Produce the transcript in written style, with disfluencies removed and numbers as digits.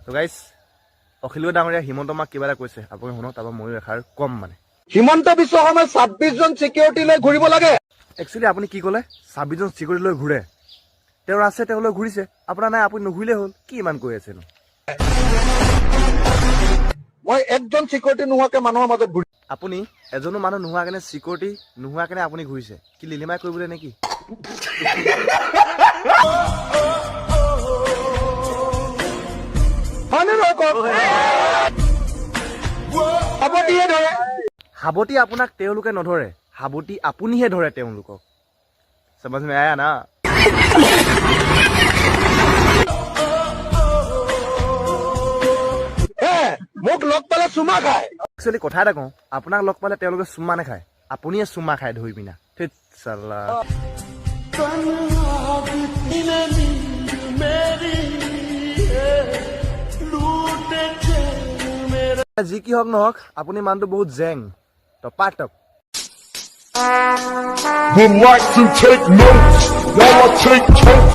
তো গাইছ অখিলগড় ডাঙৰীয়া হিমন্ত মাক কিবা এটা কৈছে আপুনি শুনক তাৰপৰা ময়ো এষাৰ কম মানে হিমন্ত বিশ্ব শৰ্মাই 26জন চিকিউৰিটি লৈ ঘূৰিব লাগে একচুৱেলি আপুনি কি ক'লে 26জন চিকিউৰিটি লৈ ঘূৰে তেওঁৰ আছে তেওঁলৈ ঘূৰিছে আপোনাৰ নাই আপুনি নুঘূৰিলে হ'ল কি ইমান কৈ আছেনো মই একজন চিকিউৰিটি নোহোৱাকে মানুহৰ মাজত ঘূৰি আপুনি এজনো মানুহ নোহোৱাকেনে চিকিউৰিটি নোহোৱাকেনে আপুনি ঘূৰিছে কি লিলিমাই কৰিবলৈ নেকি সাৱটি আপোনাক তেওঁলোকে নধৰে সাৱটি আপুনিহে ধৰে তেওঁলোকক समझ में आया ना মোক লগ পালে চুমা খায় একচুৱেলি কথা এটা কওঁ আপোনাক লগ পালে তেওঁলোকে চুমা নাখায় আপুনিয়ে চুমা খায় ধৰি পিনা ধেৎ চাল্লা যি কি হওক নহওক আপুনি মানুহটো বহুত জেং টপাটপ Would like to take notes while I take toast.